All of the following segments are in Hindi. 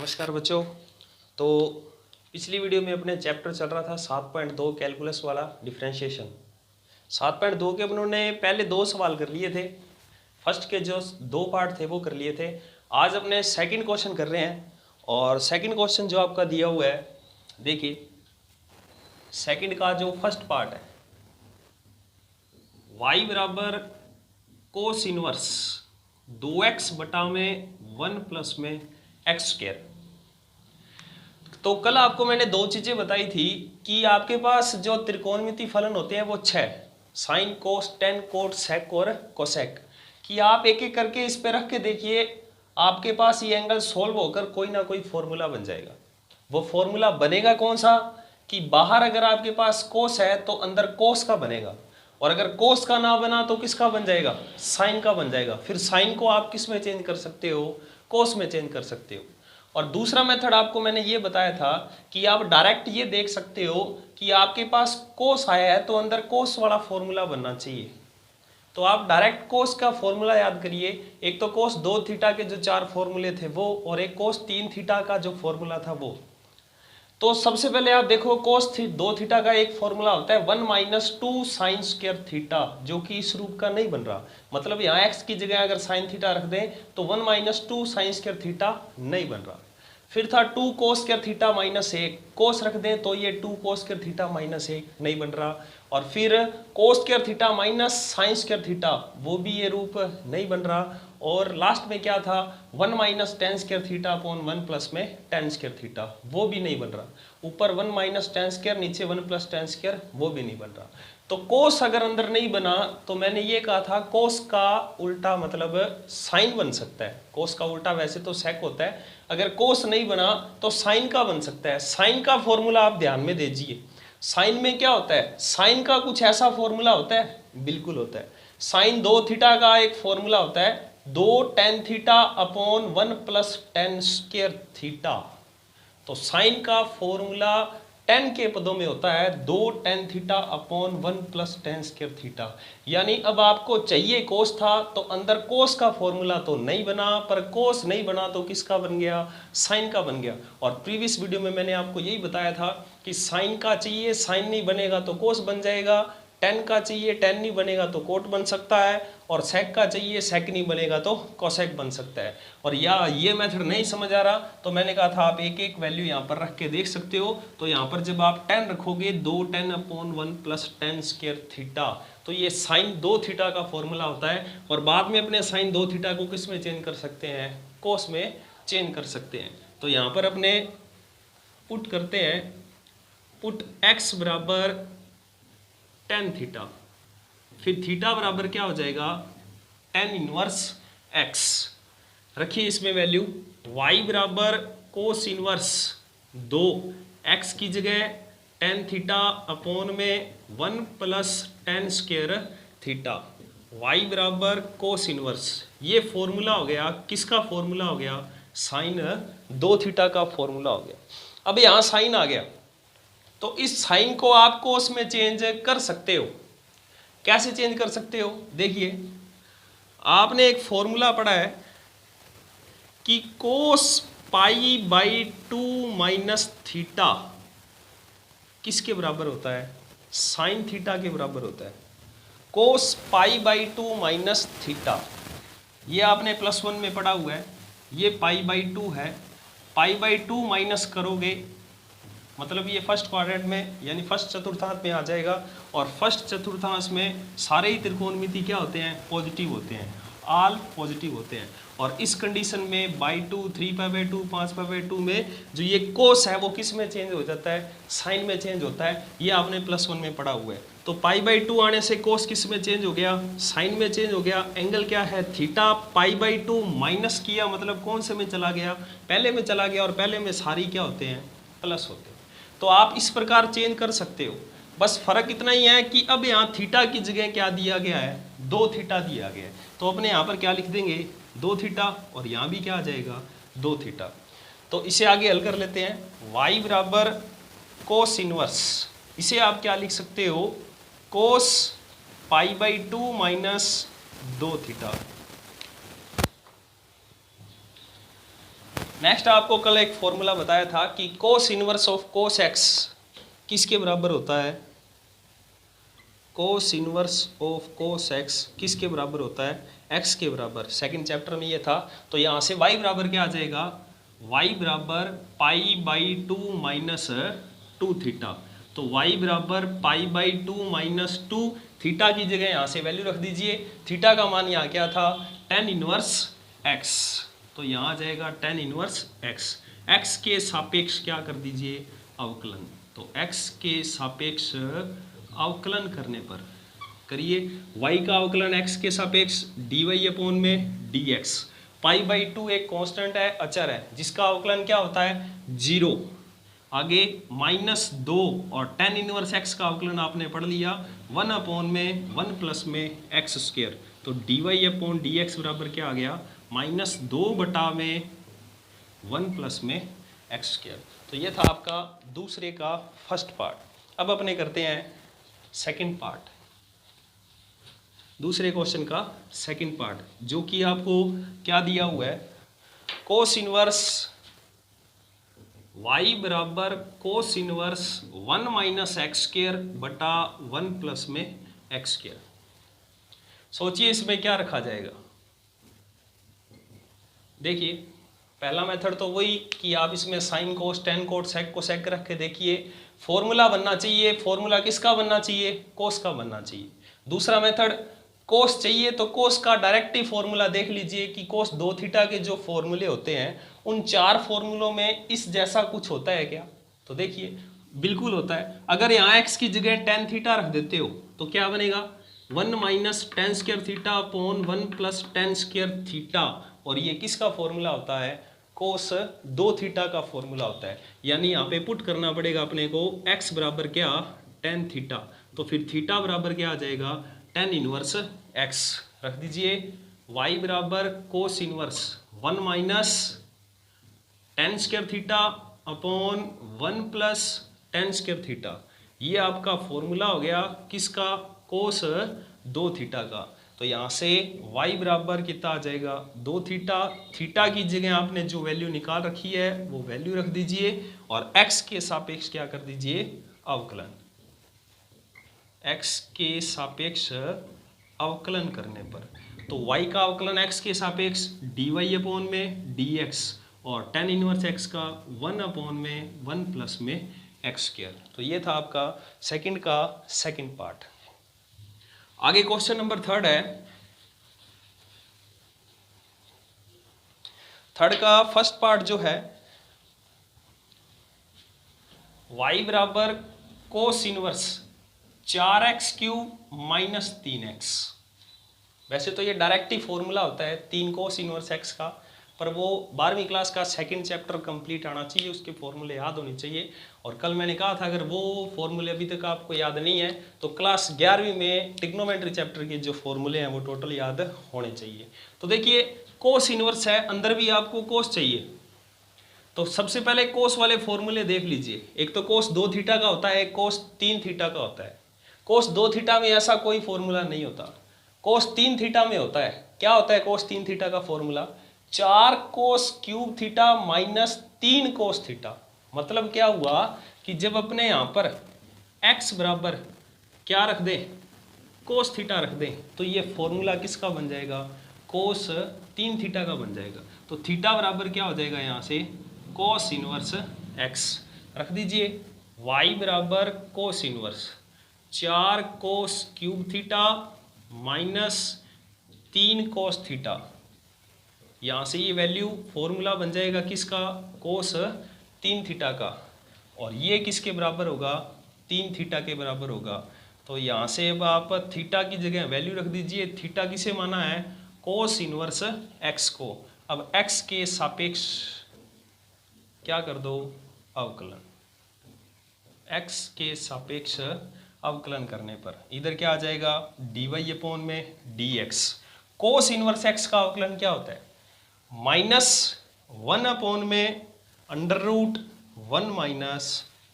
नमस्कार बच्चों। तो पिछली वीडियो में अपने चैप्टर चल रहा था 7.2 कैलकुलस वाला डिफरेंशिएशन। 7.2 के उन्होंने पहले 2 सवाल कर लिए थे। फर्स्ट के जो 2 पार्ट थे वो कर लिए थे। आज अपने सेकंड क्वेश्चन कर रहे हैं और सेकंड क्वेश्चन जो आपका दिया हुआ है, देखिए सेकंड का जो फर्स्ट पार्ट है, y बराबर कोस इनवर्स 2x बटा में 1 प्लस में एक्स स्क्वायर। तो कल आपको मैंने 2 चीजें बताई थी कि आपके पास जो त्रिकोणमिति फलन होते हैं वो 6, साइन, कोस, टेन, कोट, सेक और कोसेक, कि आप एक एक करके इस पे रख के देखिए, आपके पास ये एंगल सोल्व होकर कोई ना कोई फॉर्मूला बन जाएगा। वो फॉर्मूला बनेगा कौन सा कि बाहर अगर आपके पास कोस है तो अंदर कोस का बनेगा, और अगर कोस का ना बना तो किसका बन जाएगा, साइन का बन जाएगा। फिर साइन को आप किस में चेंज कर सकते हो, कोस में चेंज कर सकते हो। और दूसरा मेथड आपको मैंने ये बताया था कि आप डायरेक्ट ये देख सकते हो कि आपके पास कोस आया है तो अंदर कोस वाला फॉर्मूला बनना चाहिए। तो आप डायरेक्ट कोस का फॉर्मूला याद करिए। एक तो कोस 2 थीटा के जो 4 फॉर्मूले थे वो, और एक कोस 3 थीटा का जो फॉर्मूला था वो। तो सबसे पहले आप देखो कोस 2 थीटा का एक फॉर्मूला होता है 1 माइनस 2 साइन स्क्वायर थीटा, जो कि इस रूप का नहीं बन रहा। मतलब यहाँ x की जगह अगर साइन थीटा रख दें तो 1 माइनस 2 साइन स्क्वायर थीटा नहीं बन रहा। फिर था 2 कोस स्क्वायर थीटा माइनस 1, कोस रख दें तो ये 2 कोस स्क्वायर थीटा माइनस 1 नहीं बन रहा। और फिर कोस square theta minus sine square theta, वो भी ये रूप नहीं बन रहा। और लास्ट में क्या था 1 minus ten square theta upon 1 plus में टेन स्क्वायर थीटा, वो भी नहीं बन रहा। ऊपर 1 माइनस टेन स्क्वायर, नीचे 1 प्लस टेन स्क्वायर, वो भी नहीं बन रहा। तो कोस अगर अंदर नहीं बना तो मैंने ये कहा था कोस का उल्टा मतलब साइन बन सकता है। कोस का उल्टा वैसे तो सेक होता है, अगर कोस नहीं बना तो साइन का बन सकता है। साइन का फॉर्मूला आप ध्यान में दीजिए। साइन में क्या होता है, साइन का कुछ ऐसा फॉर्मूला होता है, बिल्कुल होता है। साइन 2 थीटा का एक फॉर्मूला होता है 2 tan theta upon 1 plus ten square theta. तो साइन का फॉर्मूला 10 के पदों में होता है 2 tan theta upon 1 plus ten square theta. यानी अब आपको चाहिए कोस था तो अंदर कोस का फॉर्मूला तो नहीं बना, पर कोस नहीं बना तो किसका बन गया, साइन का बन गया। और प्रीवियस वीडियो में मैंने आपको यही बताया था कि साइन का चाहिए, साइन नहीं बनेगा तो कोस बन जाएगा, टेन का चाहिए, टेन नहीं बनेगा तो कोट बन सकता है, और सेक का चाहिए, सेक नहीं बनेगा तो कोसेक बन सकता है। और या ये मेथड नहीं समझ आ रहा तो मैंने कहा था आप एक एक वैल्यू यहाँ पर रख के देख सकते हो। तो यहाँ पर जब आप 10 रखोगे 2 ten upon 1 plus ten square theta, तो ये साइन 2 थीटा का फॉर्मूला होता है। और बाद में अपने साइन 2 थीटा को किस में चेंज कर सकते हैं, कोस में चेंज कर सकते हैं। तो यहाँ पर अपने पुट करते हैं, पुट x बराबर टेन थीटा, फिर थीटा बराबर क्या हो जाएगा, टेन इनवर्स x। रखिए इसमें वैल्यू, y बराबर कोस इनवर्स 2 x की जगह टेन थीटा अपॉन में 1 plus ten square theta, y बराबर कोस इनवर्स। ये फॉर्मूला हो गया, किसका फॉर्मूला हो गया, साइन 2 थीटा का फॉर्मूला हो गया। अब यहाँ साइन आ गया तो इस साइन को आप कोस में चेंज कर सकते हो। कैसे चेंज कर सकते हो, देखिए आपने एक फॉर्मूला पढ़ा है कि कोस पाई बाई 2 माइनस थीटा किसके बराबर होता है, साइन थीटा के बराबर होता है। Cos pi by 2 minus theta, ये आपने +1 में पढ़ा हुआ है, ये पाई बाई 2 है। पाई बाई 2 माइनस करोगे मतलब ये फर्स्ट क्वाड्रेंट में यानी फर्स्ट चतुर्थांश में आ जाएगा। और फर्स्ट चतुर्थांश में सारे ही त्रिकोणमिति क्या होते हैं, पॉजिटिव होते हैं, ऑल पॉजिटिव होते हैं। और इस कंडीशन में बाई 2, 3π/2, 5π/2 में जो ये कोस है वो किस में चेंज हो जाता है, साइन में चेंज होता है। ये आपने +1 में पढ़ा हुआ है। तो π/2 आने से कोस किस में चेंज हो गया, साइन में चेंज हो गया। एंगल क्या है, थीटा। π/2 माइनस किया मतलब कौन से में चला गया, पहले में चला गया, और पहले में सारी क्या होते हैं, प्लस होते हैं। तो आप इस प्रकार चेंज कर सकते हो। बस फर्क इतना ही है कि अब यहाँ थीटा की जगह क्या दिया गया है, 2 थीटा दिया गया है। तो अपने यहाँ पर क्या लिख देंगे, 2 थीटा, और यहाँ भी क्या आ जाएगा, 2 थीटा। तो इसे आगे हल कर लेते हैं। y बराबर कोस इनवर्स, इसे आप क्या लिख सकते हो, कोस π/2 माइनस 2 थीटा। नेक्स्ट आपको कल एक फॉर्मूला बताया था कि cos inverse of cos x किसके बराबर होता है, cos inverse of cos x किसके बराबर होता है, एक्स के बराबर। सेकंड चैप्टर में ये था। तो यहाँ से y बराबर क्या आ जाएगा, y बराबर पाई बाई 2 माइनस 2 थीटा। तो y बराबर पाई बाई 2 माइनस 2 थीटा की जगह यहाँ से वैल्यू रख दीजिए। थीटा का मान यहाँ क्या था, tan इनवर्स x। तो यहाँ आ जाएगा tan इनवर्स x। x के सापेक्ष क्या कर दीजिए, अवकलन। तो x के सापेक्ष अवकलन करने पर करिए, y का अवकलन x के सापेक्ष dy अपॉन में dx। पाई बाई 2 एक कांस्टेंट है, अचर है, जिसका अवकलन क्या होता है, 0। आगे -2 और tan इनवर्स x का अवकलन आपने पढ़ लिया 1 अपॉन में 1 प्लस में x स्क्वायर। तो dy अपॉन dx बराबर क्या आ गया, -2 बटा में 1 प्लस में x स्क्वायर। तो ये था आपका दूसरे का फर्स्ट पार्ट। अब अपने करते हैं सेकंड पार्ट, दूसरे क्वेश्चन का सेकंड पार्ट, जो कि आपको क्या दिया हुआ है, कोस इनवर्स y बराबर कोस इनवर्स 1 माइनस एक्स स्क्वायर बटा 1 प्लस में एक्स स्क्वायर। सोचिए इसमें क्या रखा जाएगा। देखिए पहला मेथड तो वही कि आप इसमें sine cos tan cot sec को सेक रख के देखिए, फॉर्मूला बनना चाहिए। फॉर्मूला किसका बनना चाहिए, कोस का बनना चाहिए। दूसरा मेथड कोस चाहिए तो कोस का डायरेक्ट ही फॉर्मूला देख लीजिए कि कोस 2 थीटा के जो फॉर्मूले होते हैं उन 4 फॉर्मूलों में इस जैसा कुछ होता है क्या, तो देखिए बिल्कुल होता है। अगर यहाँ एक्स की जगह टेन थीटा रख देते हो तो क्या बनेगा, 1 minus ten square theta upon 1 plus ten square theta. और ये किसका फॉर्मूला होता है, कोस 2 थीटा का फॉर्मूला होता है। यानी यहाँ पे पुट करना पड़ेगा अपने को x बराबर क्या, टेन थीटा। तो फिर थीटा बराबर क्या आ जाएगा, टेन इनवर्स x रख दीजिए। y बराबर कोस inverse 1 minus ten square theta upon 1 plus ten square theta. ये आपका फॉर्मूला हो गया किसका, कोस 2 थीटा का। तो यहाँ से y बराबर कितना आ जाएगा, 2 थीटा। थीटा की जगह आपने जो वैल्यू निकाल रखी है वो वैल्यू रख दीजिए और x के सापेक्ष क्या कर दीजिए, अवकलन। x के सापेक्ष अवकलन करने पर तो y का अवकलन x के सापेक्ष dy अपॉन में dx और tan इनवर्स x का 1 अपॉन में 1 प्लस में x स्क्वायर। तो ये था आपका सेकंड का सेकंड पार्ट। आगे क्वेश्चन नंबर थर्ड है। थर्ड का फर्स्ट पार्ट जो है, y बराबर cos inverse 4x cube minus 3x। वैसे तो ये डायरेक्ट ही फॉर्मूला होता है 3 कोस इनवर्स x का, पर वो 12वीं क्लास का सेकंड चैप्टर कंप्लीट आना चाहिए, उसके फॉर्मूले याद होने चाहिए। और कल मैंने कहा था अगर वो फॉर्मूले अभी तक आपको याद नहीं है तो क्लास 11वीं में ट्रिग्नोमेट्री चैप्टर के जो फॉर्मूले हैं वो टोटल याद होने चाहिए। तो देखिए कोस इनवर्स है, अंदर भी आपको कोस चाहिए। तो सबसे पहले कोस वाले फॉर्मूले देख लीजिए। एक तो कोस 2 थीटा का होता है, एक कोस 3 थीटा का होता है। कोस 2 थीटा में ऐसा कोई फॉर्मूला नहीं होता, कोस 3 थीटा में होता है। क्या होता है कोस 3 थीटा का formula, 4 cos cube theta minus 3 cos theta. मतलब क्या हुआ कि जब अपने यहाँ पर x बराबर क्या रख दें, कोस थीटा रख दें, तो ये फॉर्मूला किसका बन जाएगा, कोस 3 थीटा का बन जाएगा। तो थीटा बराबर क्या हो जाएगा, यहाँ से कोस इनवर्स x रख दीजिए। y बराबर cos inverse 4 cos cube theta minus 3 cos theta. यहाँ से ये वैल्यू फॉर्मूला बन जाएगा किसका, कोस 3 थीटा का। और ये किसके बराबर होगा, 3 थीटा के बराबर होगा। तो यहाँ से अब आप थीटा की जगह वैल्यू रख दीजिए। थीटा किसे माना है, कोस इनवर्स x को। अब x के सापेक्ष क्या कर दो, अवकलन। x के सापेक्ष अवकलन करने पर इधर क्या आ जाएगा, dy अपॉन में dx। कोस इनवर्स x का अवकलन क्या होता है, -1 अपॉन में √1 माइनस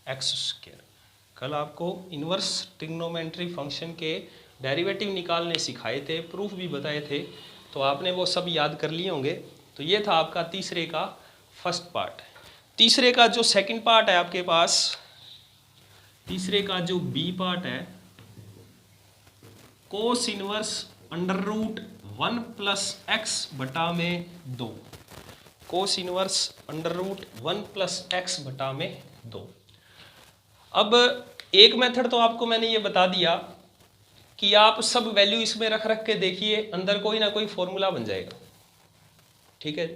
एक्स स्क्वायर। कल आपको इनवर्स ट्रिग्नोमेट्री फंक्शन के डेरिवेटिव निकालने सिखाए थे, प्रूफ भी बताए थे, तो आपने वो सब याद कर लिए होंगे। तो ये था आपका तीसरे का फर्स्ट पार्ट। तीसरे का जो सेकंड पार्ट है आपके पास, तीसरे का जो बी पार्ट है, cos inverse under root 1 plus x बटा में 2, cos inverse under root 1 plus x बटा में 2। अब एक मेथड तो आपको मैंने ये बता दिया कि आप सब वैल्यू इसमें रख के देखिए, अंदर कोई ना कोई फॉर्मूला बन जाएगा, ठीक है।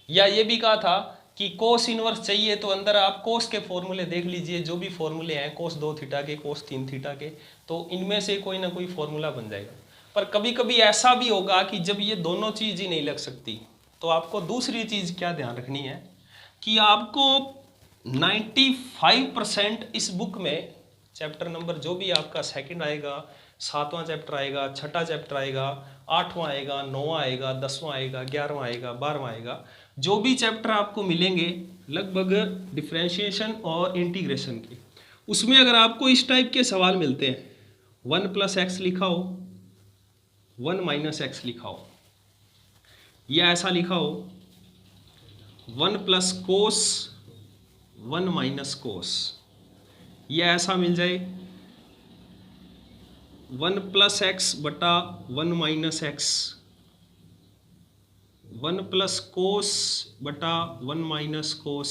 या ये भी कहा था कि कोस इनवर्स चाहिए तो अंदर आप कोस के फॉर्मूले देख लीजिए, जो भी फॉर्मूले हैं कोस 2 थीटा के, कोस 3 थीटा के, तो इनमें से कोई ना कोई फॉर्मूला बन जाएगा। पर कभी कभी ऐसा भी होगा कि जब ये दोनों चीज़ ही नहीं लग सकती, तो आपको दूसरी चीज़ क्या ध्यान रखनी है कि आपको 95% इस बुक में चैप्टर नंबर जो भी आपका सेकंड आएगा, 7वां चैप्टर आएगा, 6ठा चैप्टर आएगा, 8वां आएगा, 9वां आएगा, 10वां आएगा, 11वां आएगा, 12वां आएगा, जो भी चैप्टर आपको मिलेंगे लगभग डिफरेंशिएशन और इंटीग्रेशन के, उसमें अगर आपको इस टाइप के सवाल मिलते हैं, 1 प्लस एक्स लिखा हो, 1 माइनस एक्स लिखा हो, या ऐसा लिखा हो 1 प्लस कोस 1 माइनस कोस, या ऐसा मिल जाए 1 प्लस एक्स बटा 1 माइनस एक्स, 1 प्लस कोस बटा 1 minus cos,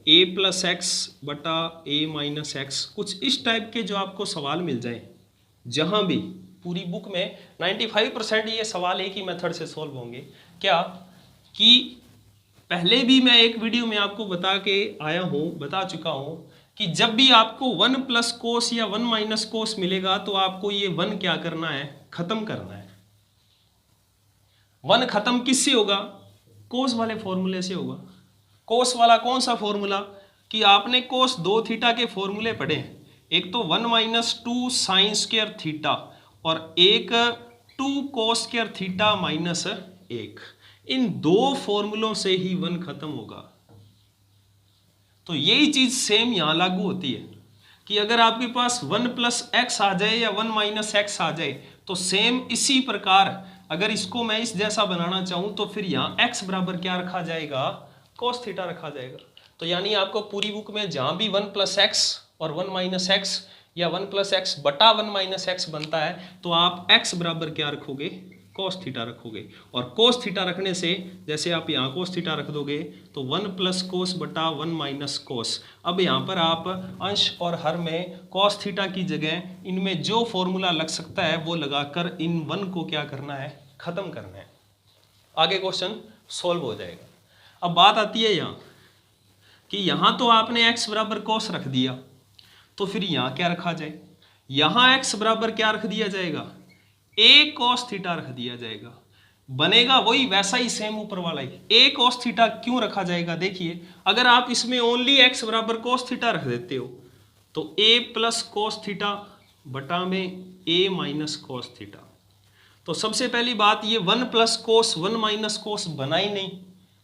a plus x बटा a माइनस एक्स, कुछ इस टाइप के जो आपको सवाल मिल जाए, जहाँ भी पूरी बुक में 95% ये सवाल एक ही मेथड से सॉल्व होंगे। क्या कि पहले भी मैं एक वीडियो में आपको बता चुका हूँ कि जब भी आपको 1 प्लस कोस या 1 माइनस कोस मिलेगा तो आपको ये 1 क्या करना है, खत्म करना है। 1 खत्म किससे होगा, कोस वाले फॉर्मूले से होगा। कोस वाला कौन सा फॉर्मूला, कि आपने कोस 2 थीटा के फॉर्मूले पढ़े हैं, एक तो 1 माइनस 2 साइन स्क्वायर थीटा और एक 2 कोस स्क्वायर थीटा माइनस 1, इन 2 फॉर्मूलों से ही 1 खत्म होगा। तो यही चीज सेम यहां लागू होती है कि अगर आपके पास 1 प्लस एक्स आ जाए या 1 माइनस एक्स आ जाए, तो सेम इसी प्रकार अगर इसको मैं इस जैसा बनाना चाहूं तो फिर यहां x बराबर क्या रखा जाएगा, कोस थीटा रखा जाएगा। तो यानी आपको पूरी बुक में जहां भी 1 प्लस एक्स और 1 माइनस एक्स या 1 प्लस एक्स बटा 1 माइनस एक्स बनता है, तो आप x बराबर क्या रखोगे, कोस थीटा रखोगे। और कोस थीटा रखने से, जैसे आप यहाँ कोस थीटा रख दोगे तो 1 प्लस कोस बटा 1 माइनस कोस। अब यहाँ पर आप अंश और हर में कोस थीटा की जगह इनमें जो फॉर्मूला लग सकता है वो लगाकर इन 1 को क्या करना है, खत्म करना है। आगे क्वेश्चन सॉल्व हो जाएगा। अब बात आती है यहाँ कि यहाँ तो आपने x बराबर कोस रख दिया, तो फिर यहाँ क्या रखा जाए, यहाँ x बराबर क्या रख दिया जाएगा, a cos थीटा रख दिया जाएगा। बनेगा वही वैसा ही सेम ऊपर वाला ही। a cos थीटा क्यों रखा जाएगा, देखिए अगर आप इसमें ओनली x बराबर cos थीटा रख देते हो तो a प्लस कोस थीटा बटा में a माइनस कोस थीटा। तो सबसे पहली बात, ये 1 प्लस कोस 1 माइनस कोस बना ही नहीं,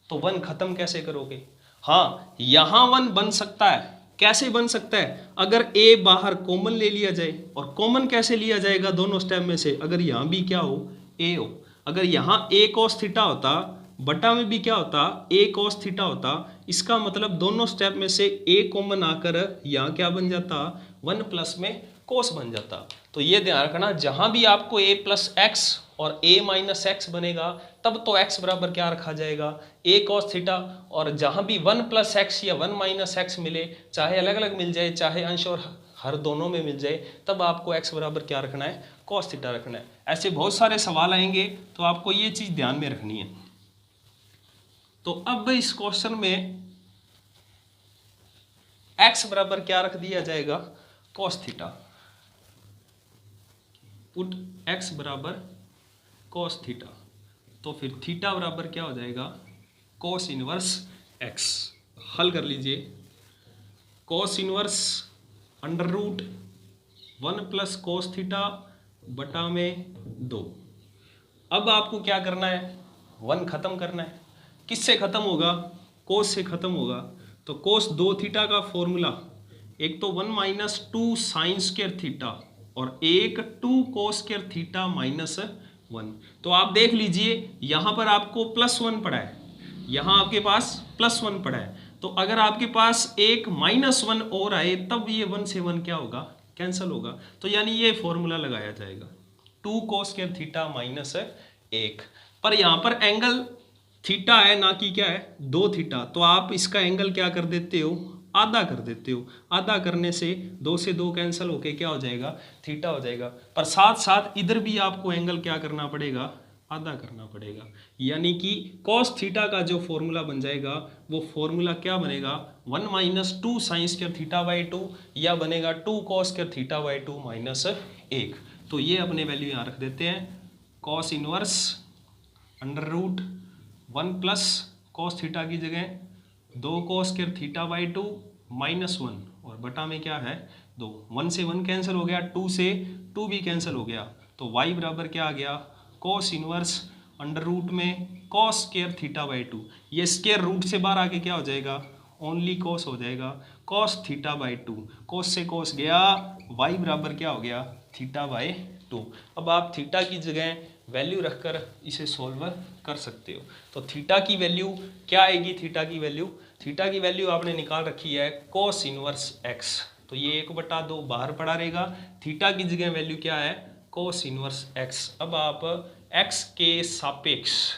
तो 1 खत्म कैसे करोगे। हाँ, यहाँ 1 बन सकता है। कैसे बन सकता है, अगर a बाहर कॉमन ले लिया जाए, और कॉमन कैसे लिया जाएगा दोनों स्टेप में से, अगर यहाँ भी क्या हो, a हो। अगर यहाँ a cos थीटा होता, बटा में भी क्या होता, a cos थीटा होता, इसका मतलब दोनों स्टेप में से a कॉमन आकर यहाँ क्या बन जाता, 1 प्लस में कोस बन जाता। तो ये ध्यान रखना, जहाँ भी आपको a प्लस एक्स और a माइनस एक्स बनेगा तब तो x बराबर क्या रखा जाएगा, a cos थीटा। और जहाँ भी 1 प्लस एक्स या 1 माइनस एक्स मिले, चाहे अलग अलग मिल जाए चाहे अंश और हर दोनों में मिल जाए, तब आपको x बराबर क्या रखना है, cos थीटा रखना है। ऐसे बहुत सारे सवाल आएंगे तो आपको ये चीज़ ध्यान में रखनी है। तो अब इस क्वेश्चन में x बराबर क्या रख दिया जाएगा, cos थीटा। पुट x बराबर cos थीटा, तो फिर थीटा बराबर क्या हो जाएगा, cos इनवर्स x। हल कर लीजिए, cos inverse under root 1 plus cos theta बटा में 2। अब आपको क्या करना है, 1 खत्म करना है। किससे खत्म होगा, कोस से खत्म होगा। तो कोस 2 थीटा का फॉर्मूला, एक तो 1 माइनस 2 साइन स्क्वायर थीटा और एक 2 कोस स्क्वायर थीटा माइनस 1। तो आप देख लीजिए यहाँ पर आपको +1 पड़ा है, यहाँ आपके पास +1 पड़ा है, तो अगर आपके पास एक -1 और आए तब ये 1 से 1 क्या होगा, कैंसिल होगा। तो यानी ये फॉर्मूला लगाया जाएगा 2 cos स्क्वायर थीटा -1। पर यहाँ पर एंगल थीटा है ना कि क्या है 2 थीटा, तो आप इसका एंगल क्या कर देते हो, आधा कर देते हो। आधा करने से 2 से 2 कैंसिल होके क्या हो जाएगा, थीटा हो जाएगा। पर साथ साथ इधर भी आपको एंगल क्या करना पड़ेगा, आधा करना पड़ेगा। यानी कि cos थीटा का जो फॉर्मूला बन जाएगा वो फॉर्मूला क्या बनेगा, 1 - 2 sin स्क्वायर थीटा बाई 2 या बनेगा 2 cos स्क्वायर थीटा बाई 2 -1। तो ये अपने वैल्यू यहाँ रख देते हैं, cos inverse √1 plus cos theta की जगह 2 cos स्क्वायर थीटा बाई 2 -1 और बटा में क्या है 2। 1 से 1 कैंसिल हो गया, 2 से 2 भी कैंसिल हो गया, तो y बराबर क्या आ गया, cos इनवर्स √ में cos स्क्वायर थीटा बाई 2। ये स्क्वायर रूट से बाहर आके क्या हो जाएगा, ओनली cos हो जाएगा, cos थीटा बाई 2। cos से cos गया, y बराबर क्या हो गया, थीटा बाई 2। अब आप थीटा की जगह वैल्यू रखकर इसे सॉल्व कर सकते हो। तो थीटा की वैल्यू क्या आएगी, थीटा की वैल्यू आपने निकाल रखी है cos इनवर्स x, तो ये 1/2 बाहर पड़ा रहेगा। थीटा की जगह वैल्यू क्या है, cos इनवर्स x। अब आप x के सापेक्ष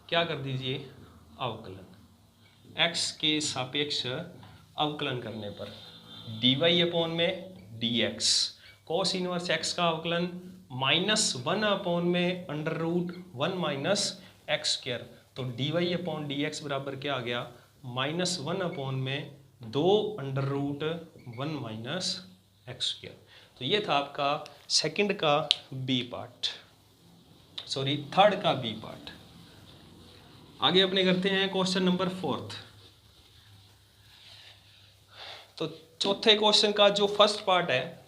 क्या कर दीजिए, अवकलन। x के सापेक्ष अवकलन करने पर dy में dx, cos इनवर्स x का अवकलन -1 में √1 - x²। तो dy/dx बराबर क्या आ गया, -1 में 2 √1 - x²। तो ये था आपका सेकंड का बी पार्ट, सॉरी थर्ड का बी पार्ट। आगे अपने करते हैं क्वेश्चन नंबर 4। तो चौथे क्वेश्चन का जो फर्स्ट पार्ट है,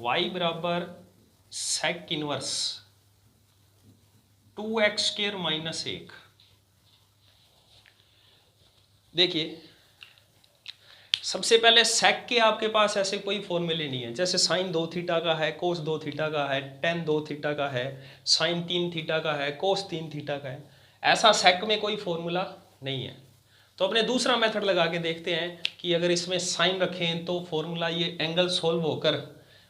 y बराबर sec इनवर्स 2x² -1। देखिए सबसे पहले sec के आपके पास ऐसे कोई फॉर्मूले नहीं है, जैसे sin 2 थीटा का है, cos 2 थीटा का है, tan 2 थीटा का है, sin 3 थीटा का है, cos 3 थीटा का है। ऐसा sec में कोई फॉर्मूला नहीं है। तो अपने दूसरा मेथड लगा के देखते हैं कि अगर इसमें साइन रखें तो फॉर्मूला ये एंगल सोल्व होकर,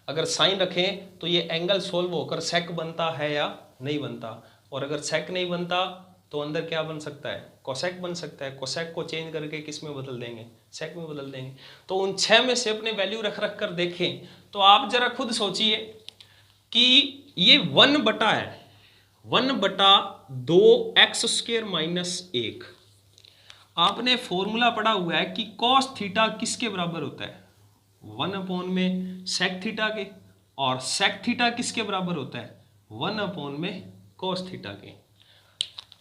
अगर साइन रखें तो ये एंगल सोल्व होकर सेक बनता है या नहीं बनता, और अगर सेक नहीं बनता तो अंदर क्या बन सकता है, कोसेक बन सकता है। कोसेक को चेंज करके किस में बदल देंगे, सेक में बदल देंगे। तो उन 6 में से अपने वैल्यू रख रख कर देखें तो आप जरा खुद सोचिए कि ये 1 बटा है, 1/2x² -1। आपने फॉर्मूला पढ़ा हुआ है कि cos थीटा किसके बराबर होता है, 1 में sec थीटा के, और sec थीटा किसके बराबर होता है, 1 में cos थीटा के।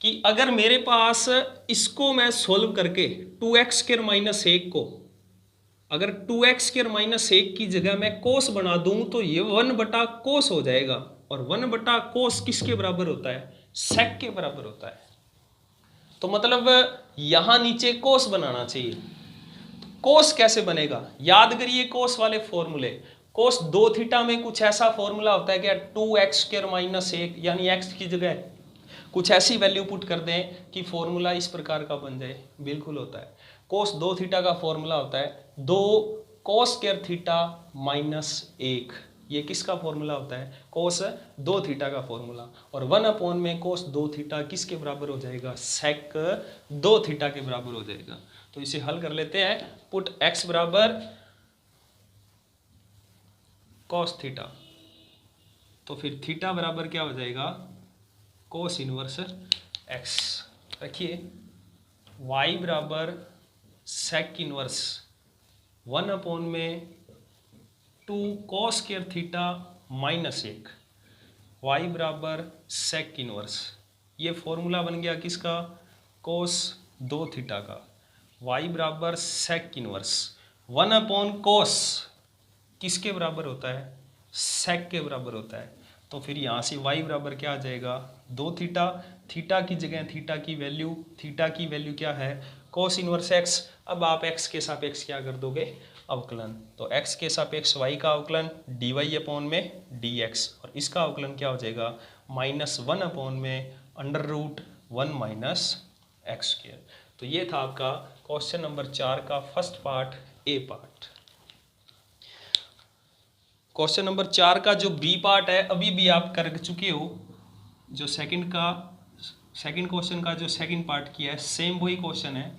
कि अगर मेरे पास इसको मैं सोल्व करके 2x² -1 को, अगर 2x² -1 की जगह मैं cos बना दूं तो ये 1/cos हो जाएगा, और 1/cos किसके बराबर होता है, sec के बराबर होता है। तो मतलब यहां नीचे cos बनाना चाहिए। cos कैसे बनेगा, याद करिए cos वाले फॉर्मूले। cos 2 थीटा में कुछ ऐसा फॉर्मूला होता है कि 2x² -1, यानी x की जगह कुछ ऐसी वैल्यू पुट कर दें कि फॉर्मूला इस प्रकार का बन जाए, बिल्कुल होता है। cos 2 थीटा का फॉर्मूला होता है 2 cos² थीटा -1। ये किसका फॉर्मूला होता है, cos 2 थीटा का फॉर्मूला। और 1 में cos 2 थीटा किसके बराबर हो जाएगा, sec 2 थीटा के बराबर हो जाएगा। तो इसे हल कर लेते हैं। पुट x बराबर cos थीटा, तो फिर थीटा बराबर क्या हो जाएगा, cos इनवर्स x। रखिए y बराबर sec इनवर्स 1 में 2 cos² थीटा -1, y बराबर sec इनवर्स, ये फॉर्मूला बन गया किसका, cos 2 थीटा का। y बराबर sec इनवर्स 1/cos किसके बराबर होता है, sec के बराबर होता है। तो फिर यहाँ से y बराबर क्या आ जाएगा, 2 थीटा। थीटा की जगह थीटा की वैल्यू क्या है, cos इनवर्स x। अब आप x के सापेक्ष क्या कर दोगे, अवकलन। तो x के सापेक्ष y का अवकलन dy में dx, और इसका अवकलन क्या हो जाएगा, -1 में √1 1 माइनस एक्स स्क्वायर। तो ये था आपका क्वेश्चन नंबर 4 का फर्स्ट पार्ट, ए पार्ट। क्वेश्चन नंबर 4 का जो बी पार्ट है अभी भी आप कर चुके हो। जो सेकंड क्वेश्चन का जो सेकंड पार्ट किया है सेम वही क्वेश्चन है,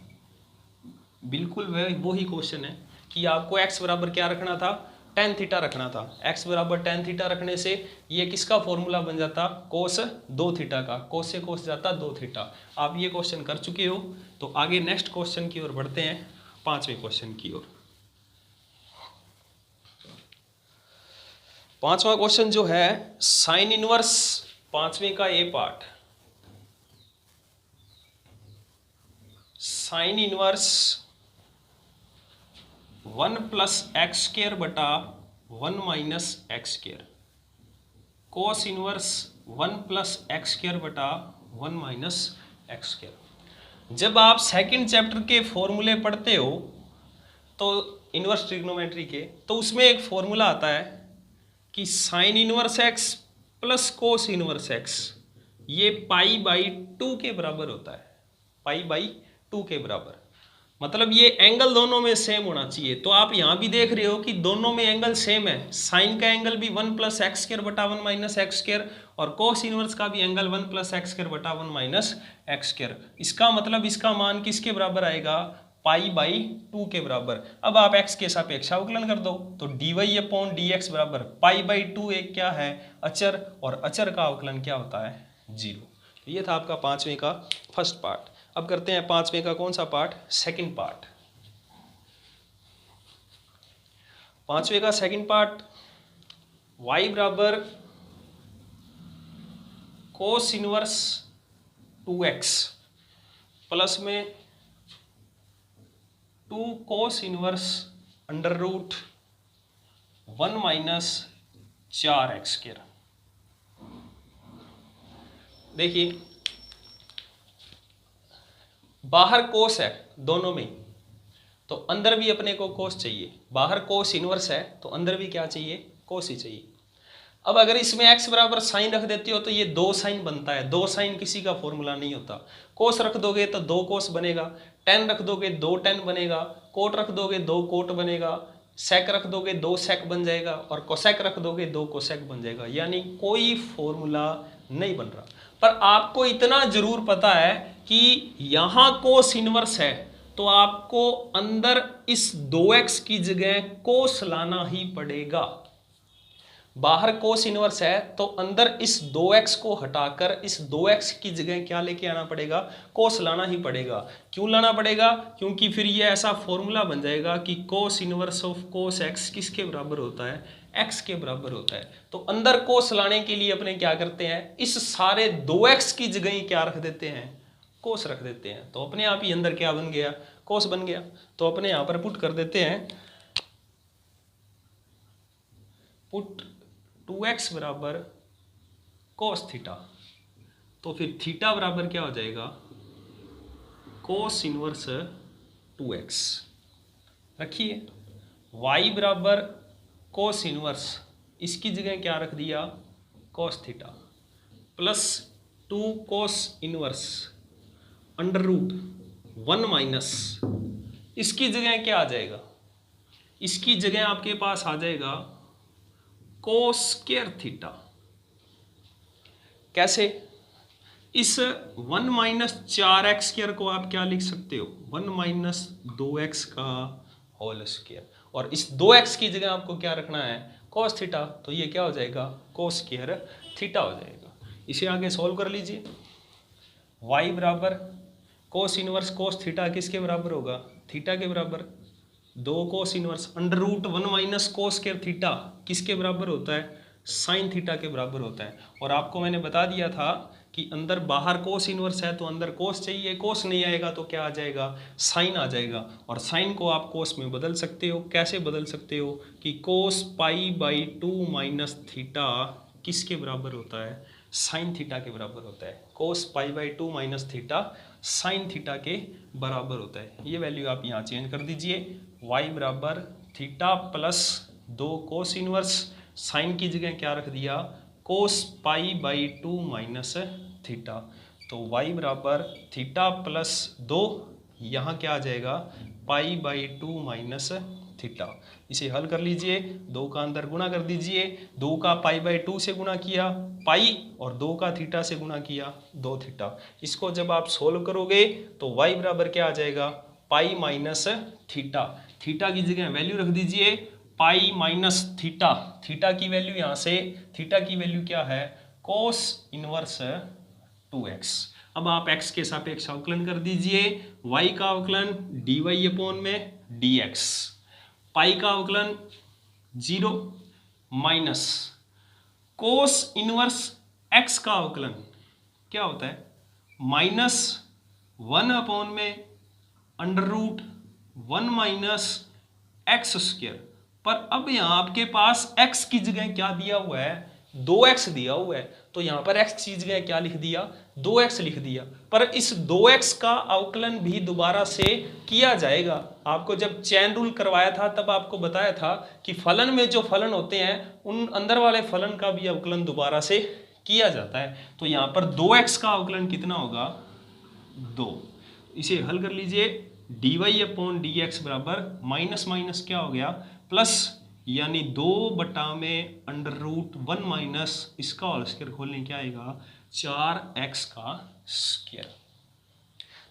बिल्कुल वही क्वेश्चन है कि आपको x बराबर क्या रखना था, tan थीटा रखना था। x बराबर tan थीटा रखने से ये किसका फॉर्मूला बन जाता, कोस 2 थीटा का, कोस से कोस जाता 2 थीटा। आप ये क्वेश्चन कर चुके हो। तो आगे नेक्स्ट क्वेश्चन की ओर बढ़ते हैं, 5वें क्वेश्चन की ओर। 5वां क्वेश्चन जो है साइन इनवर्स, 5वें का A part, sine inverse 1 plus x square बटा 1 minus x square, cos inverse 1 plus x square बटा 1 माइनस एक्स स्क्वायर। जब आप सेकंड चैप्टर के फॉर्मूले पढ़ते हो तो इनवर्स ट्रिग्नोमेट्री के, तो उसमें एक फॉर्मूला आता है कि sine inverse x plus cos inverse x ये पाई बाई 2 के बराबर होता है, पाई बाई 2 के बराबर। मतलब ये एंगल दोनों में सेम होना चाहिए। तो आप यहाँ भी देख रहे हो कि दोनों में एंगल सेम है। साइन का एंगल भी 1 प्लस एक्स स्क्वायर बटा 1 माइनस एक्स स्क्वायर और कोस इनवर्स का भी एंगल 1 प्लस एक्स स्क्वायर बटा 1 माइनस एक्स स्क्वायर। इसका मतलब इसका मान किसके बराबर आएगा, पाई बाई 2 के बराबर। अब आप x के सापेक्ष अवकलन कर दो तो dy अपॉन dx बराबर पाई बाई 2 एक क्या है, अचर, और अचर का अवकलन क्या होता है, 0। तो ये था आपका 5वें का फर्स्ट पार्ट। अब करते हैं 5वें का कौन सा पार्ट, सेकंड पार्ट। 5वें का सेकंड पार्ट, y बराबर कोस इनवर्स 2x प्लस में 2 cos inverse under root 1 minus 4x square. देखिए बाहर कोस है दोनों में, तो अंदर भी अपने को कोस चाहिए। बाहर कोस इनवर्स है तो अंदर भी क्या चाहिए, कोस ही चाहिए। अब अगर इसमें x बराबर साइन रख देते हो तो ये 2 साइन बनता है। 2 साइन किसी का फॉर्मूला नहीं होता। कोस रख दोगे तो 2 कोस बनेगा, टेन रख दोगे 2 टेन बनेगा, कोट रख दोगे 2 कोट बनेगा, सेक रख दोगे 2 सेक बन जाएगा, और कोसेक रख दोगे 2 कोसेक बन जाएगा। यानी कोई फॉर्मूला नहीं बन रहा। पर आपको इतना जरूर पता है कि यहां कोस इनवर्स है तो आपको अंदर इस 2x की जगह कोस लाना ही पड़ेगा। बाहर कोस इनवर्स है तो अंदर इस 2x को हटाकर इस 2x की जगह क्या लेके आना पड़ेगा, कोस लाना ही पड़ेगा। क्यों लाना पड़ेगा, क्योंकि फिर ये ऐसा फॉर्मूला बन जाएगा कि cos inverse of cos x किसके बराबर होता है, x के बराबर होता है। तो अंदर कोस लाने के लिए अपने क्या करते हैं, इस सारे 2x की जगह ही क्या रख देते हैं, कोस रख देते हैं। तो अपने आप ही अंदर क्या बन गया, कोस बन गया। तो अपने यहां पर पुट कर देते हैं, पुट 2x बराबर कोस थीटा। तो फिर थीटा बराबर क्या हो जाएगा, कोस इनवर्स 2x। रखिए y बराबर कोस इनवर्स, इसकी जगह क्या रख दिया, cos theta, plus 2 cos inverse under root 1 minus, इसकी जगह क्या आ जाएगा, इसकी जगह आपके पास आ जाएगा कोस स्क्वायर थीटा। कैसे, इस 1 माइनस 4x स्क्वायर को आप क्या लिख सकते हो, 1 माइनस 2x का होल स्क्वायर, और इस 2x की जगह आपको क्या रखना है, कोस थीटा। तो ये क्या हो जाएगा, कोस स्क्वायर थीटा हो जाएगा। इसे आगे सॉल्व कर लीजिए। y बराबर कोस इनवर्स कोस थीटा किसके बराबर होगा, थीटा के बराबर। 2 cos inverse under root 1 minus cos square theta किसके बराबर होता है, साइन थीटा के बराबर होता है। और आपको मैंने बता दिया था कि अंदर बाहर कोस इनवर्स है तो अंदर कोस चाहिए, कोस नहीं आएगा तो क्या आ जाएगा, साइन आ जाएगा। और साइन को आप कोस में बदल सकते हो। कैसे बदल सकते हो कि कोस पाई बाई 2 माइनस थीटा किसके बराबर होता है, साइन थीटा के बराबर होता है। Cos pi by 2 minus theta sine theta के बराबर होता है। ये वैल्यू आप यहाँ चेंज कर दीजिए, y बराबर theta plus 2 cos inverse, sine की जगह क्या रख दिया, cos pi by 2 minus theta. तो y बराबर थीटा प्लस 2, यहाँ क्या आ जाएगा π/2 माइनस थीटा। इसे हल कर लीजिए, 2 का अंदर गुणा कर दीजिए, 2 का π/2 से गुणा किया पाई और 2 का थीटा से गुणा किया 2 थीटा। इसको जब आप सोल्व करोगे तो y बराबर क्या आ जाएगा पाई माइनस थीटा। थीटा की जगह वैल्यू रख दीजिए पाई माइनस थीटा। थीटा की वैल्यू यहाँ से, थीटा की वैल्यू क्या है कोस इनवर्स 2x। अब आप x के सापेक्ष अवकलन कर दीजिए, y का अवकलन dy अपॉन में dx, पाई का अवकलन 0 माइनस कोस इनवर्स x का अवकलन क्या होता है -1 अपॉन में √1 माइनस एक्स स्क्वायर। पर अब यहाँ आपके पास x की जगह क्या दिया हुआ है 2x दिया हुआ है, तो यहाँ पर x की जगह क्या लिख दिया 2x लिख दिया। पर इस 2x का अवकलन भी दोबारा से किया जाएगा। आपको जब चैन रूल करवाया था तब आपको बताया था कि फलन में जो फलन होते हैं उन अंदर वाले फलन का भी अवकलन दोबारा से किया जाता है। तो यहाँ पर 2x का अवकलन कितना होगा 2। इसे हल कर लीजिए, dy अपॉन dx बराबर माइनस माइनस क्या हो गया प्लस, यानी 2/में √1 माइनस इसका होल स्क्वायर खोलने क्या आएगा 4x का स्क्वायर।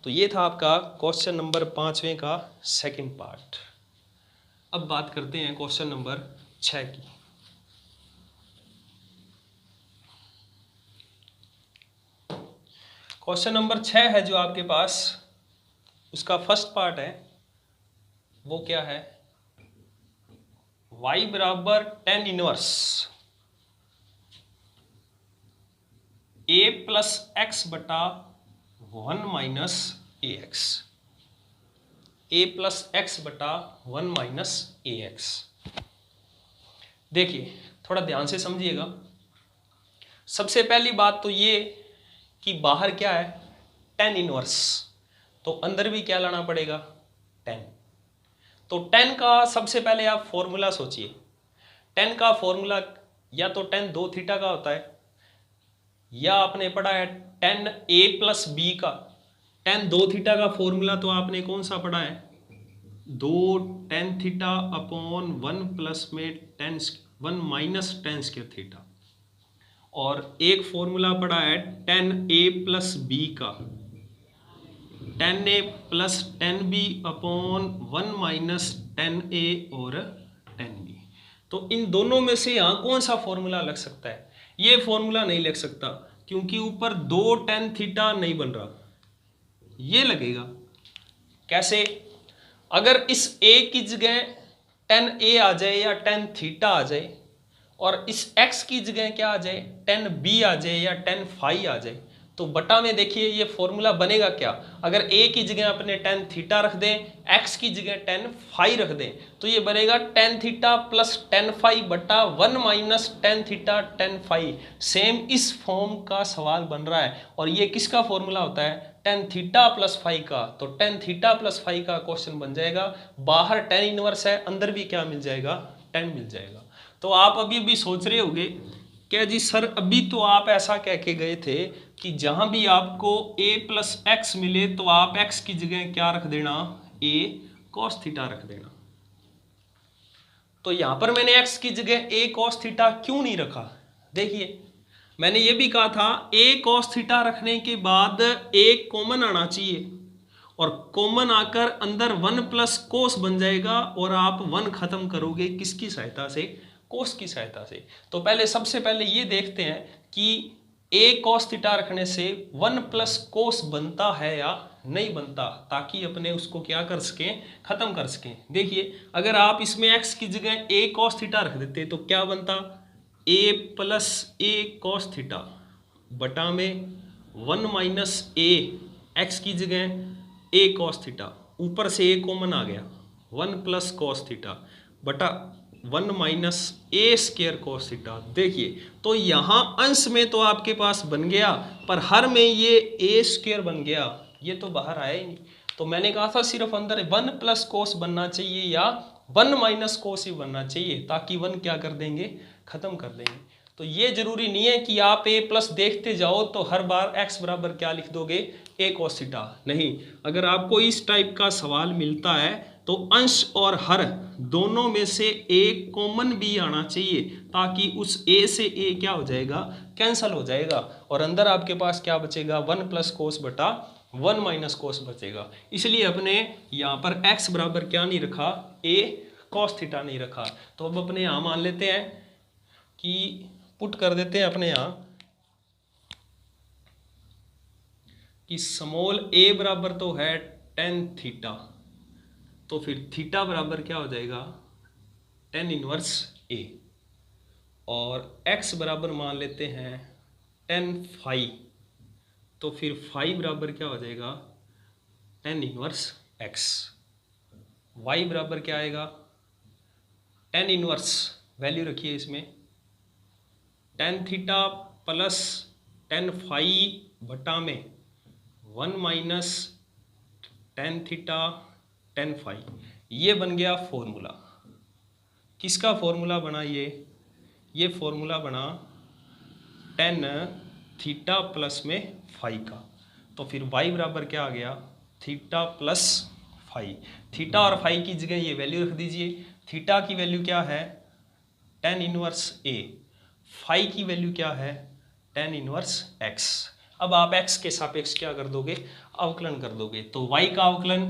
तो ये था आपका क्वेश्चन नंबर 5वें का सेकंड पार्ट। अब बात करते हैं क्वेश्चन नंबर 6 की। क्वेश्चन नंबर 6 है जो आपके पास, उसका फर्स्ट पार्ट है, वो क्या है y बराबर tan inverse a plus x बटा 1 minus A x, a plus x बटा 1 माइनस ए एक्स। देखिए थोड़ा ध्यान से समझिएगा। सबसे पहली बात तो ये कि बाहर क्या है tan इनवर्स, तो अंदर भी क्या लाना पड़ेगा tan। तो tan का सबसे पहले आप फॉर्मूला सोचिए। tan का फॉर्मूला या तो tan 2 थीटा का होता है, या आपने पढ़ा है tan a प्लस b का। tan 2 थीटा का फॉर्मूला तो आपने कौन सा पढ़ा है 2 tan थीटा अपॉन 1 प्लस में tan 1 minus tan square theta. और एक फॉर्मूला पढ़ा है tan a प्लस b का, tan a plus tan b upon 1 minus tan a और tan b। तो इन दोनों में से यहाँ कौन सा फॉर्मूला लग सकता है? ये फॉर्मूला नहीं लग सकता क्योंकि ऊपर 2 tan थीटा नहीं बन रहा, ये लगेगा। कैसे? अगर इस a की जगह tan a आ जाए या tan थीटा आ जाए और इस x की जगह क्या आ जाए tan b आ जाए या tan फाई आ जाए, तो बटा में देखिए ये फॉर्मूला बनेगा क्या। अगर a की जगह अपने tan थीटा रख दें, x की जगह tan फाई रख दें, तो ये बनेगा tan theta plus tan phi बटा 1 minus tan theta tan phi. Same इस फॉर्म का सवाल बन रहा है और ये किसका फॉर्मूला होता है tan थीटा प्लस फाई का। तो tan थीटा प्लस फाई का क्वेश्चन बन जाएगा। बाहर tan इनवर्स है, अंदर भी क्या मिल जाएगा tan मिल जाएगा। तो आप अभी भी सोच रहे होंगे क्या जी सर, अभी तो आप ऐसा कह के गए थे कि जहां भी आपको a प्लस एक्स मिले तो आप x की जगह क्या रख देना a cos थीटा रख देना। तो यहां पर मैंने x की जगह a cos थीटा क्यों नहीं रखा? देखिए मैंने ये भी कहा था a cos थीटा रखने के बाद a कॉमन आना चाहिए और कॉमन आकर अंदर 1 प्लस कोस बन जाएगा और आप 1 खत्म करोगे किसकी सहायता से? कोस की सहायता से। तो पहले सबसे पहले ये देखते हैं कि a cos थीटा रखने से 1 प्लस कोस बनता है या नहीं बनता, ताकि अपने उसको क्या कर सकें खत्म कर सकें। देखिए अगर आप इसमें x की जगह a cos थीटा रख देते तो क्या बनता a plus a cos theta बटा में 1 माइनस a, x की जगह a cos थीटा, ऊपर से a कॉमन आ गया 1 प्लस cos थीटा बटा 1 माइनस ए स्क्वायर cos थीटा। देखिए तो यहाँ अंश में तो आपके पास बन गया, पर हर में ये ए स्क्वायर बन गया, ये तो बाहर आया ही नहीं। तो मैंने कहा था सिर्फ अंदर 1 प्लस कोस बनना चाहिए या 1 माइनस कोस ही बनना चाहिए, ताकि 1 क्या कर देंगे खत्म कर देंगे। तो तो ये जरूरी नहीं है कि आप a प्लस देखते जाओ तो हर बार x बराबर क्या लिख दोगे, a cos थीटा। नहीं, अगर आपको इस टाइप का सवाल मिलता है तो अंश और हर दोनों में से एक कॉमन भी आना चाहिए, ताकि उस a से a क्या हो जाएगा, कैंसल हो जाएगा, और अंदर आपके पास क्या बचेगा, 1 प्लस कोस बटा 1 माइनस कोस बचेगा। इसलिए अपने यहाँ पर x बराबर क्या नहीं रखा, a cos थीटा नहीं रखा। तो अब अपने यहाँ मान लेते हैं कि पुट कर देते हैं अपने यहाँ कि स्मॉल a बराबर तो है tan थीटा, तो फिर थीटा बराबर क्या हो जाएगा, tan इनवर्स a, और x बराबर मान लेते हैं tan फाई, तो फिर फाई बराबर क्या हो जाएगा, tan इनवर्स x। y बराबर क्या आएगा, tan इनवर्स, वैल्यू रखिए इसमें, tan theta plus tan phi बटा में 1 minus tan theta tan phi, ये बन गया फॉर्मूला। किसका फॉर्मूला बना ये फॉर्मूला बना tan थीटा प्लस में फाई का। तो फिर y बराबर क्या आ गया, थीटा प्लस फाई। थीटा और फाई की जगह ये वैल्यू रख दीजिए। थीटा की वैल्यू क्या है, tan इनवर्स a, फाई की वैल्यू क्या है, tan इनवर्स x। अब आप x के सापेक्ष क्या कर दोगे, अवकलन कर दोगे, तो y का अवकलन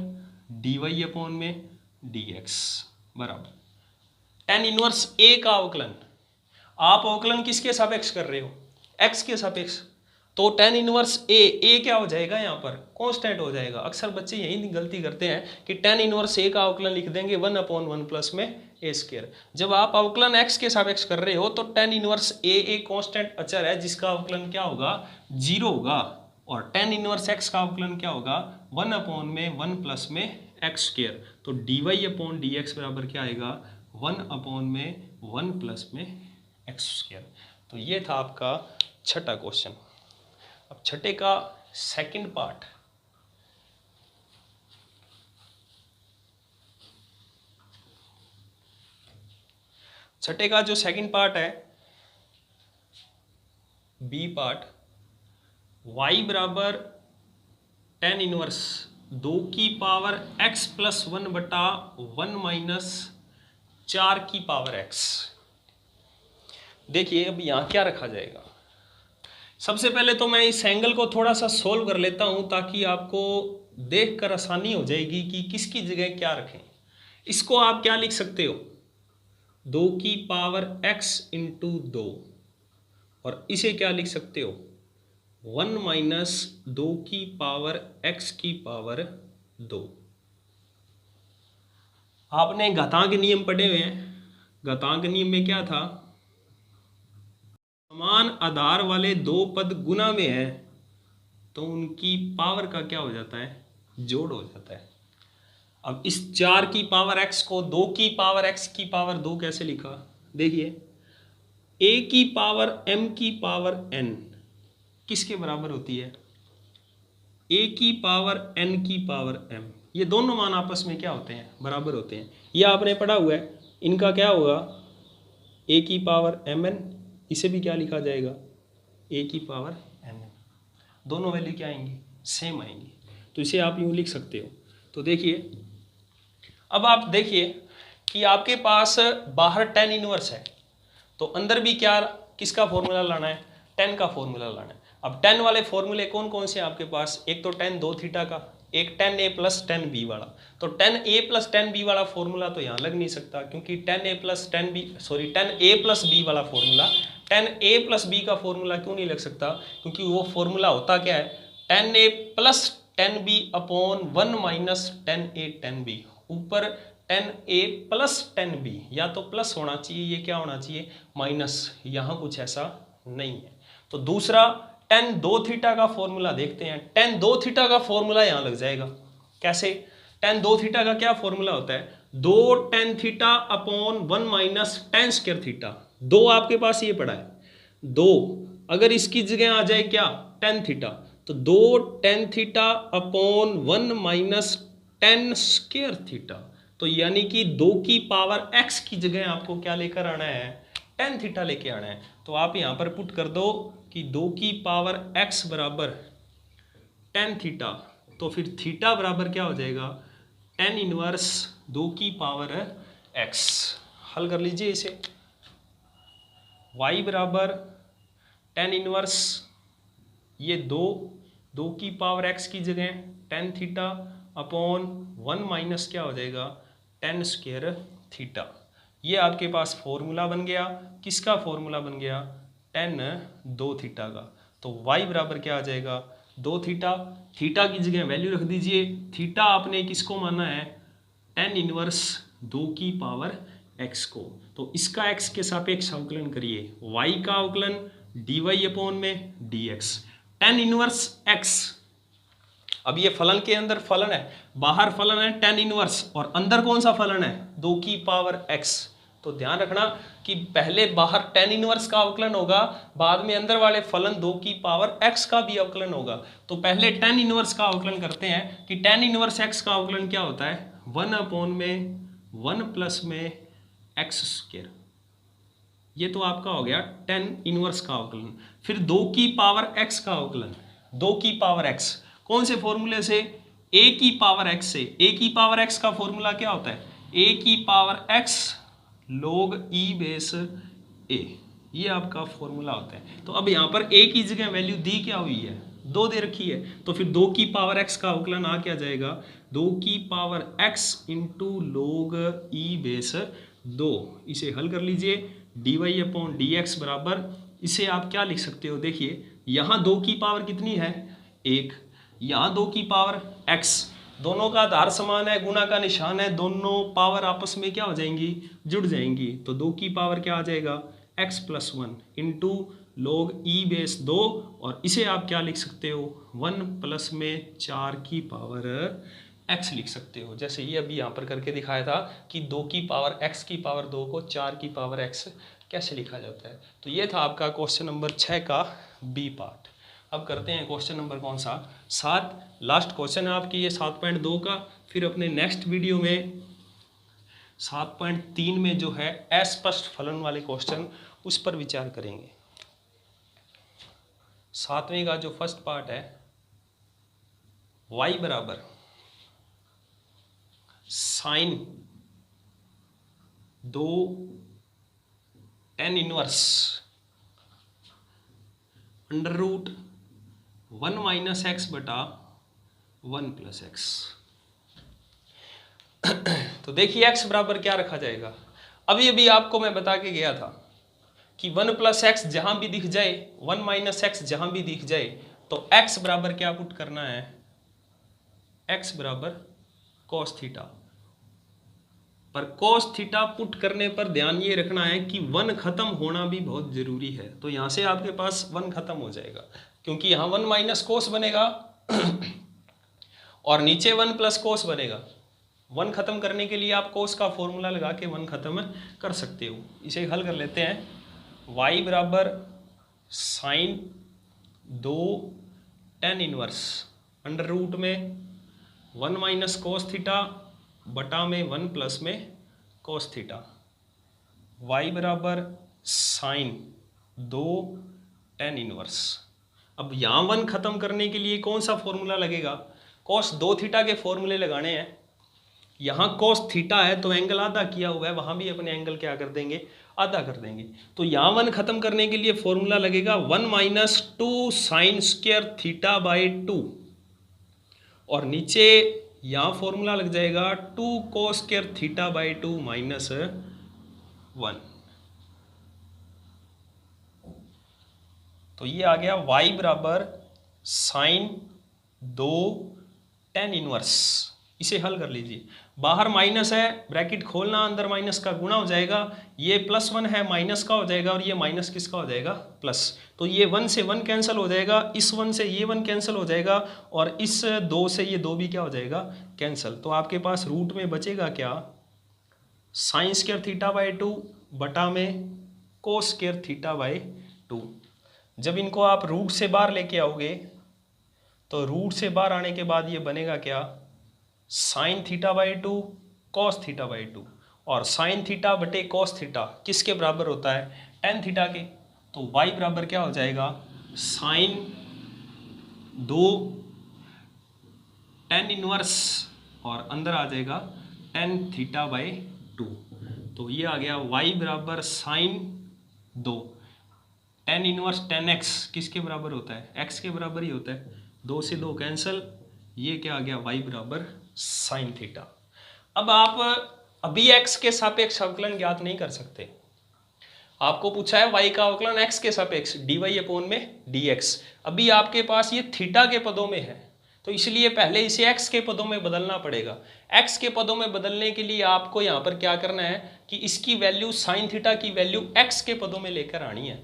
dy अपॉन में dx बराबर tan इनवर्स a का अवकलन, आप अवकलन किसके सापेक्ष कर रहे हो, x के सापेक्ष, तो tan इनवर्स a क्या हो जाएगा, यहाँ पर कांस्टेंट हो जाएगा। अक्सर बच्चे यही गलती करते हैं कि tan इनवर्स a का अवकलन लिख देंगे 1 अपॉन 1 प्लस में a स्क्वायर। जब आप अवकलन x के सापेक्ष कर रहे हो तो tan इनवर्स a एक कांस्टेंट अचर है जिसका अवकलन क्या होगा, 0 होगा, और tan इनवर्स x का अवकलन क्या होगा, 1 अपॉन में 1 प्लस में x स्क्वायर। तो dy अपॉन dx बराबर क्या आएगा, 1 अपॉन में 1 प्लस में x स्क्वायर। तो ये था आपका छठा क्वेश्चन। अब छठे का सेकंड पार्ट, छठे का जो सेकंड पार्ट है, बी पार्ट, y बराबर tan इनवर्स 2 की पावर x प्लस 1 बटा 1 माइनस 4 की पावर x। देखिए अब यहाँ क्या रखा जाएगा। सबसे पहले तो मैं इस एंगल को थोड़ा सा सोल्व कर लेता हूँ ताकि आपको देखकर आसानी हो जाएगी कि किसकी जगह क्या रखें। इसको आप क्या लिख सकते हो, 2 की पावर x इंटू 2, और इसे क्या लिख सकते हो, 1 माइनस 2 की पावर x की पावर 2। आपने घातांक नियम पढ़े हुए हैं। घातांक नियम में क्या था, समान आधार वाले दो पद गुना में है तो उनकी पावर का क्या हो जाता है, जोड़ हो जाता है। अब इस 4 की पावर x को 2 की पावर x की पावर 2 कैसे लिखा, देखिए a की पावर m की पावर n किसके बराबर होती है, a की पावर n की पावर m। ये दोनों मान आपस में क्या होते हैं, बराबर होते हैं। ये आपने पढ़ा हुआ है। इनका क्या होगा, a की पावर mn, इसे भी क्या लिखा जाएगा, a की पावर n। दोनों वैल्यू क्या आएंगी, सेम आएंगी, तो इसे आप यूँ लिख सकते हो। तो देखिए अब आप देखिए कि आपके पास बाहर tan इनवर्स है तो अंदर भी क्या, किसका फॉर्मूला लाना है, tan का फॉर्मूला लाना है। अब tan वाले फॉर्मूले कौन कौन से हैं आपके पास, एक तो tan 2 थीटा का, एक tan a plus tan b वाला। तो tan a plus tan b वाला फॉर्मूला तो यहाँ लग नहीं सकता, क्योंकि tan a प्लस b वाला formula, tan a plus b का फॉर्मूला क्यों नहीं लग सकता, क्योंकि वो फॉर्मूला होता क्या है, tan a plus tan b upon 1 minus tan a tan b। ऊपर tan a plus tan b, या तो प्लस होना चाहिए, ये क्या होना चाहिए, माइनस। यहाँ कुछ ऐसा नहीं है। तो दूसरा tan 2 थीटा का फॉर्मूला देखते हैं। tan 2 थीटा का फॉर्मूला यहाँ लग जाएगा। कैसे, tan 2 थीटा का क्या फॉर्मूला होता है, 2 tan theta upon 1 minus tan square theta. 2 आपके पास ये पड़ा है, 2 अगर इसकी जगह आ जाए क्या, tan थीटा, तो 2 tan theta upon 1 minus tan square theta. तो यानी कि 2 की पावर x की जगह आपको क्या लेकर आना है, टेन थीटा लेके आना है। तो आप यहाँ पर पुट कर दो कि 2 की पावर x बराबर टेन थीटा, तो फिर थीटा बराबर क्या हो जाएगा, टेन इनवर्स 2 की पावर x। हल कर लीजिए इसे, y बराबर टेन इनवर्स ये 2 की पावर x की जगह टेन थीटा अपॉन 1 माइनस क्या हो जाएगा, टेन स्क्वायर थीटा। ये आपके पास फॉर्मूला बन गया, किसका फॉर्मूला बन गया, टेन 2 थीटा का। तो y बराबर क्या आ जाएगा, 2 थीटा। थीटा की जगह वैल्यू रख दीजिए, थीटा आपने किसको माना है, टेन इनवर्स 2 की पावर x को। तो इसका x के सापेक्ष अवकलन करिए, y का अवकलन dy अपॉन में dx, टेन इनवर्स x। अब ये फलन के अंदर फलन है, बाहर फलन है टेन इनवर्स और अंदर कौन सा फलन है, 2 की पावर x। तो ध्यान रखना कि पहले बाहर टेन इनवर्स का अवकलन होगा, बाद में अंदर वाले फलन 2 की पावर x का भी अवकलन होगा। तो पहले टेन इनवर्स का अवकलन करते हैं कि टेन इनवर्स x का अवकलन क्या होता है, 1 अपॉन में 1 प्लस में x स्क्वायर। ये तो आपका हो गया टेन इनवर्स का अवकलन। फिर 2 की पावर x का अवकलन, 2 की पावर x कौन से फॉर्मूले से, a की पावर x से। a की पावर x का फॉर्मूला क्या होता है, a की power x log e base a, ये आपका फॉर्मूला होता है। तो अब यहाँ पर a की जगह वैल्यू दी क्या हुई है, 2 दे रखी है, तो फिर 2 की पावर x का अवकलन आ क्या जाएगा, 2 की power x into log e base 2। इसे हल कर लीजिए, dy अपॉन dx बराबर, इसे आप क्या लिख सकते हो, देखिए यहाँ 2 की पावर कितनी है, 1, यहाँ 2 की पावर x, दोनों का आधार समान है, गुणा का निशान है, दोनों पावर आपस में क्या हो जाएंगी, जुड़ जाएंगी। तो 2 की पावर क्या आ जाएगा, x plus 1 into log e base 2, और इसे आप क्या लिख सकते हो, 1 प्लस में 4 की पावर x लिख सकते हो। जैसे ये अभी यहाँ पर करके दिखाया था कि 2 की पावर x की पावर 2 को 4 की पावर x कैसे लिखा जाता है। तो ये था आपका क्वेश्चन नंबर 6 का बी पार्ट। अब करते हैं क्वेश्चन नंबर कौन सा, 7, लास्ट क्वेश्चन है आपकी ये 7.2 का। फिर अपने नेक्स्ट वीडियो में 7.3 में जो है अस्पष्ट फलन वाले क्वेश्चन, उस पर विचार करेंगे। 7वें का जो फर्स्ट पार्ट है, y बराबर sine 2 tan inverse under root 1 minus x बटा 1 प्लस एक्स। तो देखिए x बराबर क्या रखा जाएगा, अभी अभी आपको मैं बता के गया था कि 1 प्लस एक्स जहां भी दिख जाए, 1 माइनस एक्स जहां भी दिख जाए, तो x बराबर क्या पुट करना है, x बराबर cos थीटा। पर cos थीटा पुट करने पर ध्यान ये रखना है कि 1 खत्म होना भी बहुत जरूरी है। तो यहां से आपके पास 1 खत्म हो जाएगा, क्योंकि यहाँ 1 माइनस कोस बनेगा और नीचे 1 प्लस कोस बनेगा। 1 खत्म करने के लिए आप कोस का फॉर्मूला लगा के 1 खत्म कर सकते हो। इसे हल कर लेते हैं, y बराबर sine 2 tan inverse under root में 1 माइनस कोस थीटा बटा में 1 प्लस में कोस थीटा, y बराबर साइन 2 टेन इनवर्स। अब यहाँ 1 खत्म करने के लिए कौन सा फॉर्मूला लगेगा, कोस 2 थीटा के फॉर्मूले लगाने हैं। यहाँ कोस थीटा है तो एंगल आधा किया हुआ है, वहाँ भी अपने एंगल क्या कर देंगे, आधा कर देंगे। तो यहाँ 1 खत्म करने के लिए फॉर्मूला लगेगा 1 minus 2 sine square theta by 2, और नीचे यहाँ फॉर्मूला लग जाएगा 2 कोस स्क्वायर थीटा बाई 2 माइनस 1। तो ये आ गया y बराबर साइन 2 टेन इनवर्स। इसे हल कर लीजिए, बाहर माइनस है, ब्रैकेट खोलना, अंदर माइनस का गुणा हो जाएगा, ये +1 है माइनस का हो जाएगा, और ये माइनस किसका हो जाएगा, प्लस। तो ये 1 से 1 कैंसिल हो जाएगा, इस 1 से ये 1 कैंसिल हो जाएगा, और इस 2 से ये 2 भी क्या हो जाएगा, कैंसिल। तो आपके पास रूट में बचेगा क्या, साइन स्क्वायर थीटा बाई 2 बटा में कोस स्क्वायर थीटा बाई 2। जब इनको आप रूट से बाहर लेके आओगे तो रूट से बाहर आने के बाद ये बनेगा क्या, sine theta by 2 cos theta by 2, और साइन थीटा बटे कॉस थीटा किसके बराबर होता है, टेन थीटा के, तो y बराबर क्या हो जाएगा साइन 2 टेन इनवर्स और अंदर आ जाएगा टेन थीटा बाई 2। तो ये आ गया y बराबर sine 2 tan inverse tan x किसके बराबर होता है, x के बराबर ही होता है, 2 से 2 कैंसल, ये क्या आ गया y बराबर साइन थीटा। अब आप अभी x के सापेक्ष अवकलन ज्ञात नहीं कर सकते, आपको पूछा है y का अवकलन x के सापेक्ष dy अपॉन में dx, अभी आपके पास ये थीटा के पदों में है, तो इसलिए पहले इसे x के पदों में बदलना पड़ेगा। x के पदों में बदलने के लिए आपको यहाँ पर क्या करना है कि इसकी वैल्यू साइन थीटा की वैल्यू x के पदों में लेकर आनी है।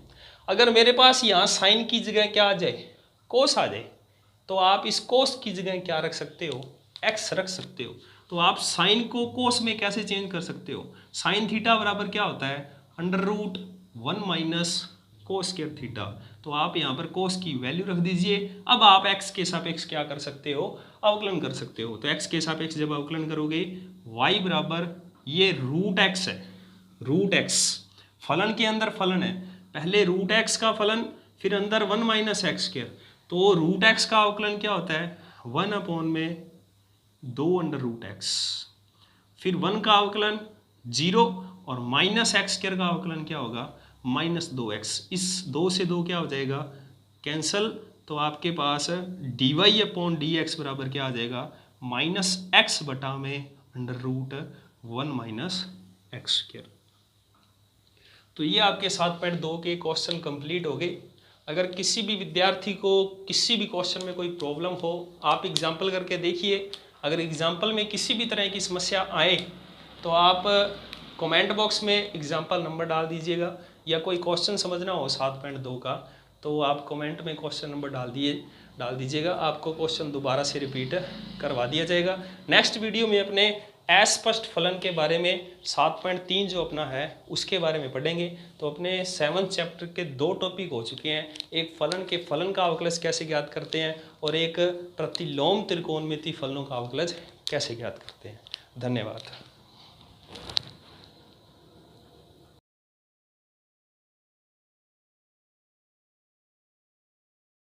अगर मेरे पास यहाँ साइन की जगह क्या आ जाए, कोस आ जाए, तो आप इस कोस की जगह क्या रख सकते हो, x रख सकते हो। तो आप साइन को कोस में कैसे चेंज कर सकते हो, साइन थीटा बराबर क्या होता है under root 1 minus cos square theta, तो आप यहाँ पर कोस की वैल्यू रख दीजिए। अब आप x के सापेक्ष क्या कर सकते हो, अवकलन कर सकते हो। तो x के सापेक्ष जब अवकलन करोगे y बराबर ये रूट x है, रूट x फलन के अंदर फलन है, पहले रूट x का फलन फिर अंदर 1 माइनस एक्स स्क्वायर, तो रूट x का अवकलन क्या होता है 1 अपॉन में 2 अंडर रूट x, फिर 1 का अवकलन 0 और माइनस एक्स स्क्वायर का अवकलन क्या होगा माइनस 2x, इस 2 से 2 क्या हो जाएगा कैंसल, तो आपके पास dy अपॉन dx बराबर क्या आ जाएगा माइनस एक्स बटा में under root 1 minus x square. तो ये आपके 7.2 के क्वेश्चन कंप्लीट हो गए। अगर किसी भी विद्यार्थी को किसी भी क्वेश्चन में कोई प्रॉब्लम हो, आप एग्जाम्पल करके देखिए। अगर एग्जाम्पल में किसी भी तरह की समस्या आए तो आप कमेंट बॉक्स में एग्जाम्पल नंबर डाल दीजिएगा, या कोई क्वेश्चन समझना हो 7.2 का तो आप कमेंट में क्वेश्चन नंबर डाल दीजिएगा, आपको क्वेश्चन दोबारा से रिपीट करवा दिया जाएगा। नेक्स्ट वीडियो में अपने अस्पष्ट फलन के बारे में 7.3 जो अपना है उसके बारे में पढ़ेंगे। तो अपने 7th चैप्टर के 2 टॉपिक हो चुके हैं, एक फलन के फलन का अवकलज कैसे ज्ञात करते हैं और एक प्रतिलोम त्रिकोणमिति फलनों का अवकलज कैसे ज्ञात करते हैं। धन्यवाद।